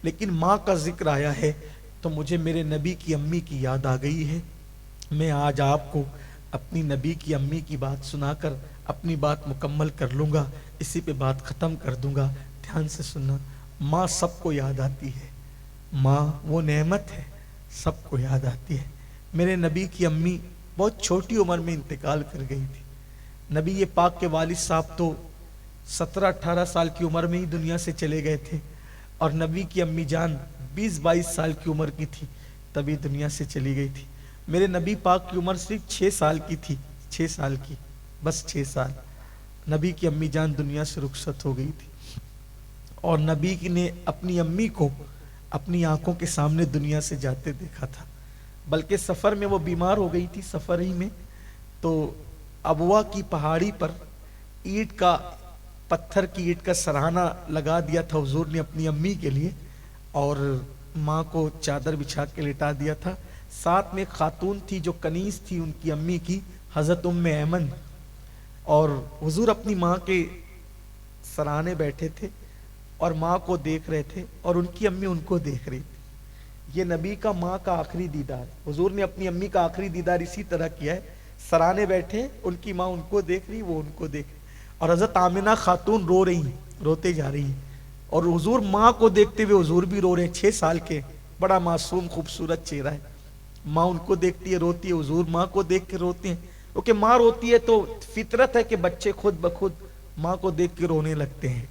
لیکن ماں کا ذکر آیا ہے تو مجھے میرے نبی کی امی کی یاد آ گئی ہے۔ میں آج آپ کو اپنی نبی کی امی کی بات سنا کر اپنی بات مکمل کر لوں گا، اسی پہ بات ختم کر دوں گا۔ دھیان سے سننا، ماں سب کو یاد آتی ہے، ماں وہ نعمت ہے، سب کو یاد آتی ہے۔ میرے نبی کی امی بہت چھوٹی عمر میں انتقال کر گئی تھی۔ نبی یہ پاک کے والد صاحب تو 17-18 سال کی عمر میں ہی دنیا سے چلے گئے تھے، اور نبی کی امی جان 20-22 سال کی عمر کی تھی تبھی دنیا سے چلی گئی تھی۔ میرے نبی پاک کی عمر صرف 6 سال کی تھی، 6 سال کی، بس 6 سال۔ نبی کی امی جان دنیا سے رخصت ہو گئی تھی، اور نبی نے اپنی امی کو اپنی آنکھوں کے سامنے دنیا سے جاتے دیکھا تھا، بلکہ سفر میں وہ بیمار ہو گئی تھی۔ سفر ہی میں تو ابوا کی پہاڑی پر اینٹ کا، پتھر کی اینٹ کا سرہانہ لگا دیا تھا حضور نے اپنی امی کے لیے، اور ماں کو چادر بچھا کے لٹا دیا تھا۔ ساتھ میں ایک خاتون تھی جو کنیز تھی ان کی امی کی، حضرت ام ایمن، اور حضور اپنی ماں کے سرانے بیٹھے تھے اور ماں کو دیکھ رہے تھے، اور ان کی امی ان کو دیکھ رہی تھی۔ یہ نبی کا ماں کا آخری دیدار، حضور نے اپنی امی کا آخری دیدار اسی طرح کیا ہے، سرانے بیٹھے، ان کی ماں ان کو دیکھ رہی، وہ ان کو دیکھ رہی، اور حضرت آمنہ خاتون رو رہی ہیں، روتے جا رہی ہیں، اور حضور ماں کو دیکھتے ہوئے حضور بھی رو رہے ہیں۔ 6 سال کے، بڑا معصوم خوبصورت چہرہ ہے۔ ماں ان کو دیکھتی ہے، روتی ہے، حضور ماں کو دیکھ کے روتے ہیں، کیونکہ ماں روتی ہے تو فطرت ہے کہ بچے خود بخود ماں کو دیکھ کے رونے لگتے ہیں۔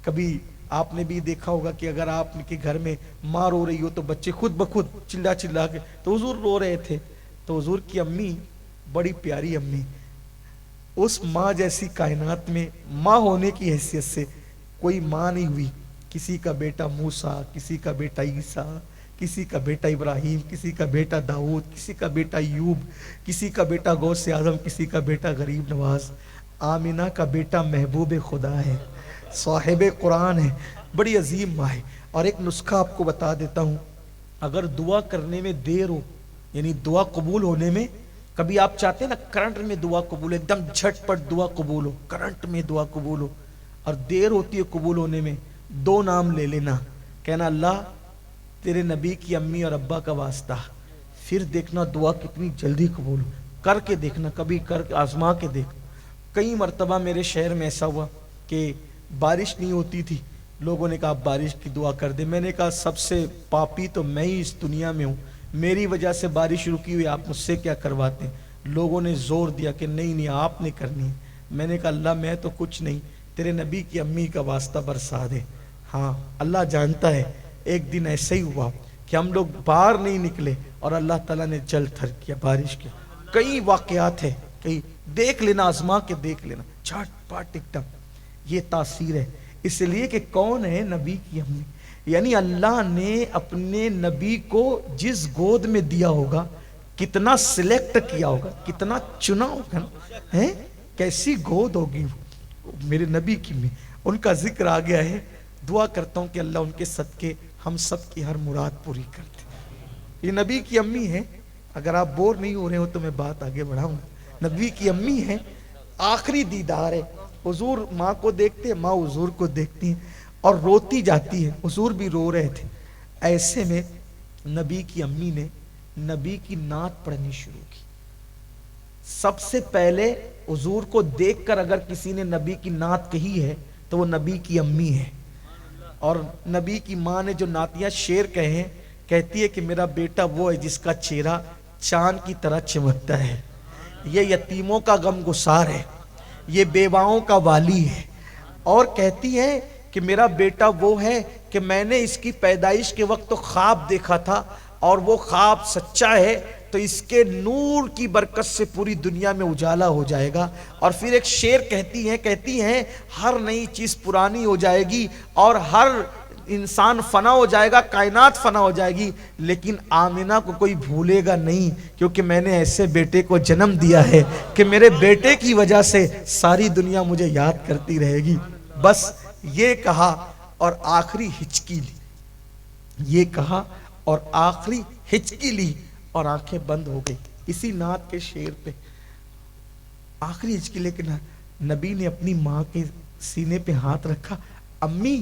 کبھی آپ نے بھی دیکھا ہوگا کہ اگر آپ کے گھر میں ماں رو رہی ہو تو بچے خود بخود چلا چلا کے، تو حضور رو رہے تھے۔ تو حضور کی امی بڑی پیاری امی، اس ماں جیسی کائنات میں ماں ہونے کی حیثیت سے کوئی ماں نہیں ہوئی۔ کسی کا بیٹا موسیٰ، کسی کا بیٹا عیسیٰ، کسی کا بیٹا ابراہیم، کسی کا بیٹا داؤد، کسی کا بیٹا ایوب، کسی کا بیٹا غوث اعظم، کسی کا بیٹا غریب نواز۔ آمنہ کا بیٹا محبوب خدا ہے، صاحب قرآن ہے، بڑی عظیم ماں ہے۔ اور ایک نسخہ آپ کو بتا دیتا ہوں، اگر دعا کرنے میں دیر ہو، یعنی دعا قبول ہونے میں، کبھی آپ چاہتے ہیں نا کرنٹ میں دعا قبول ہو، ایک دم جھٹ پٹ دعا قبول ہو، کرنٹ میں دعا قبول ہو، اور دیر ہوتی ہے قبول ہونے میں، 2 نام لے لینا، کہنا اللہ تیرے نبی کی امی اور ابا کا واسطہ، پھر دیکھنا دعا کتنی جلدی قبول ہو۔ کر کے دیکھنا، کبھی کر کے آزما کے دیکھ۔ کئی مرتبہ میرے شہر میں ایسا ہوا کہ بارش نہیں ہوتی تھی، لوگوں نے کہا آپ بارش کی دعا کر دیں۔ میں نے کہا سب سے پاپی تو میں ہی اس دنیا میں ہوں، میری وجہ سے بارش رکی ہوئی، آپ مجھ سے کیا کرواتے ہیں؟ لوگوں نے زور دیا کہ نہیں آپ نے کرنی ہے۔ میں نے کہا اللہ میں تو کچھ نہیں، تیرے نبی کی امی کا واسطہ برسا دے۔ ہاں اللہ جانتا ہے، ایک دن ایسا ہی ہوا کہ ہم لوگ باہر نہیں نکلے اور اللہ تعالیٰ نے جل تھر کیا، بارش کیا۔ کئی واقعات ہیں، کئی دیکھ لینا، آزما کے دیکھ لینا، جھٹ پٹ ایک دم۔ یہ تاثیر ہے، اس لیے کہ کون ہے نبی کی امی، یعنی اللہ نے اپنے نبی کو جس گود میں دیا ہوگا، کتنا سلیکٹ کیا ہوگا، کتنا چنا ہوگا، کیسی گود ہوگی میرے نبی کی میں، ان کا ذکر آ گیا ہے۔ دعا کرتا ہوں کہ اللہ ان کے صدقے ہم سب کی ہر مراد پوری کر دے۔ یہ نبی کی امی ہے، اگر آپ بور نہیں ہو رہے ہو تو میں بات آگے بڑھاؤں گا۔ نبی کی امی ہے، آخری دیدار ہے، حضور ماں کو دیکھتے ہیں، ماں حضور کو دیکھتی ہیں اور روتی جاتی ہے، حضور بھی رو رہے تھے۔ ایسے میں نبی کی امی نے نبی کی نعت پڑھنی شروع کی۔ سب سے پہلے حضور کو دیکھ کر اگر کسی نے نبی کی نعت کہی ہے تو وہ نبی کی امی ہے، اور نبی کی ماں نے جو نعتیہ شعر کہے ہیں، کہتی ہے کہ میرا بیٹا وہ ہے جس کا چہرہ چاند کی طرح چمکتا ہے، یہ یتیموں کا غم گسار ہے، یہ بیواؤں کا والی ہے، اور کہتی ہے کہ میرا بیٹا وہ ہے کہ میں نے اس کی پیدائش کے وقت تو خواب دیکھا تھا، اور وہ خواب سچا ہے تو اس کے نور کی برکت سے پوری دنیا میں اجالا ہو جائے گا۔ اور پھر ایک شعر کہتی ہیں ہر نئی چیز پرانی ہو جائے گی اور ہر انسان فنا ہو جائے گا، کائنات فنا ہو جائے گی، لیکن آمنہ کو کوئی بھولے گا نہیں، کیونکہ میں نے ایسے بیٹے کو جنم دیا ہے کہ میرے بیٹے کی وجہ سے ساری دنیا مجھے یاد کرتی رہے گی۔ بس یہ کہا اور آخری ہچکی لی، یہ کہا اور آخری ہچکی لی اور آنکھیں بند ہو گئی۔ اسی نعت کے شعر پہ آخری ہچکی لے کے نبی نے اپنی ماں کے سینے پہ ہاتھ رکھا، امی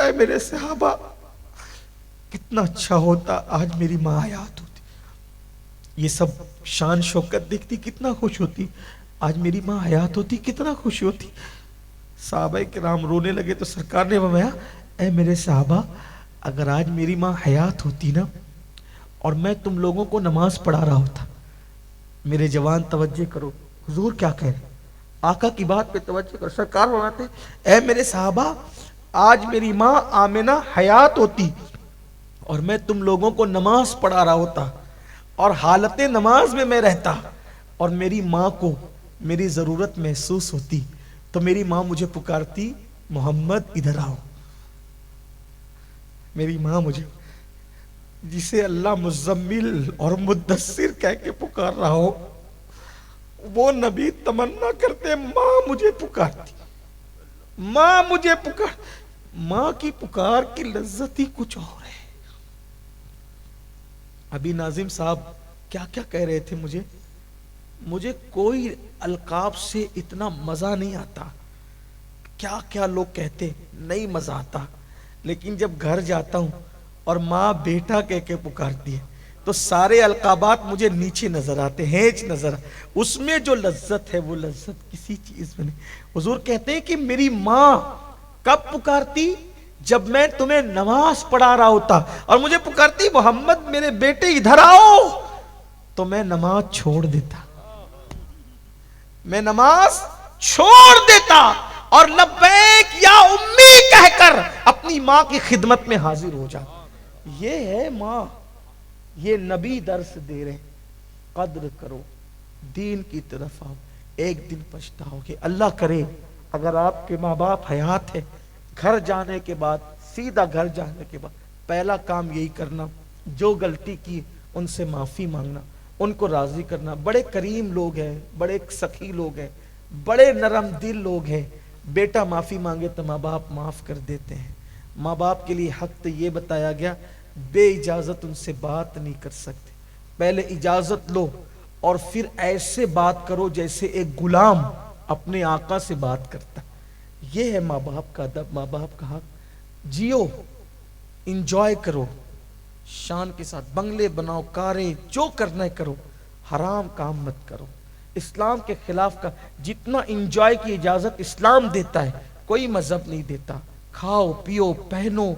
اے میرے صحابہ، کتنا اچھا ہوتا آج میری ماں حیات ہوتی، یہ سب شان شوکت دیکھتی کتنا خوش ہوتی، آج میری ماں حیات ہوتی کتنا خوش ہوتی۔ صحابہ کرام رونے لگے تو سرکار نے فرمایا اے میرے صحابہ، اگر آج میری ماں حیات ہوتی نا اور میں تم لوگوں کو نماز پڑھا رہا ہوتا، میرے جوان توجہ کرو، حضور کیا کہہ رہے، آقا کی بات پہ توجہ کرو، سرکار فرماتے اے میرے صحابہ، آج میری ماں آمنہ حیات ہوتی اور میں تم لوگوں کو نماز پڑھا رہا ہوتا اور حالت نماز میں رہتا اور میری ماں کو میری ضرورت محسوس ہوتی تو میری ماں مجھے پکارتی محمد ادھر آؤ۔ میری ماں مجھے، جسے اللہ مزمل اور مدثر کہہ کے پکار رہا ہو، وہ نبی تمنا کرتے ماں مجھے پکارتی، ماں مجھے پکار، ماں کی پکار کی لذت ہی کچھ اور ہے۔ ابھی ناظم صاحب کیا کیا کہہ رہے تھے، مجھے کوئی القاب سے اتنا مزہ نہیں آتا، کیا کیا لوگ کہتے نہیں مزہ آتا، لیکن جب گھر جاتا ہوں اور ماں بیٹا کہہ کے پکارتی ہے تو سارے القابات مجھے نیچے نظر آتے ہیں، ہیچ نظر، اس میں جو لذت ہے وہ لذت کسی چیز میں نہیں۔ حضور کہتے ہیں کہ میری ماں کب پکارتی، جب میں تمہیں نماز پڑھا رہا ہوتا اور مجھے پکارتی محمد میرے بیٹے ادھر آؤ، تو میں نماز چھوڑ دیتا، میں نماز چھوڑ دیتا اور لبیک یا امی کہہ کر اپنی ماں کی خدمت میں حاضر ہو جاتا۔ یہ ہے ماں، یہ نبی درس دے رہے، قدر کرو، دین کی طرف آؤ، ایک دن پچھتاؤ گے۔ اللہ کرے اگر آپ کے ماں باپ حیات ہے، گھر جانے کے بعد، سیدھا گھر جانے کے بعد پہلا کام یہی کرنا، جو غلطی کی ان سے معافی مانگنا، ان کو راضی کرنا۔ بڑے کریم لوگ ہیں، بڑے سخی لوگ ہیں، بڑے نرم دل لوگ ہیں، بیٹا معافی مانگے تو ماں باپ معاف کر دیتے ہیں۔ ماں باپ کے لیے حق تو یہ بتایا گیا بے اجازت ان سے بات نہیں کر سکتے، پہلے اجازت لو اور پھر ایسے بات کرو جیسے ایک غلام اپنے آقا سے بات کرتا۔ یہ ہے ماں باپ کا ادب، ماں باپ کا حق۔ جیو، انجوائے کرو شان کے ساتھ، بنگلے بناؤ، کاریں جو کرنا ہے کرو، حرام کام مت کرو۔ اسلام کے خلاف کا جتنا انجوائے کی اجازت اسلام دیتا ہے کوئی مذہب نہیں دیتا۔ کھاؤ پیو پہنو،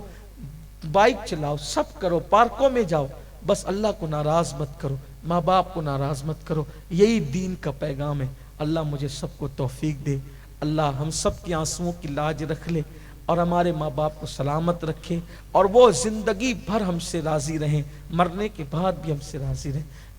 بائک چلاؤ، سب کرو، پارکوں میں جاؤ، بس اللہ کو ناراض مت کرو، ماں باپ کو ناراض مت کرو، یہی دین کا پیغام ہے۔ اللہ مجھے سب کو توفیق دے، اللہ ہم سب کی آنسوؤں کی لاج رکھ لے اور ہمارے ماں باپ کو سلامت رکھے اور وہ زندگی بھر ہم سے راضی رہیں، مرنے کے بعد بھی ہم سے راضی رہیں۔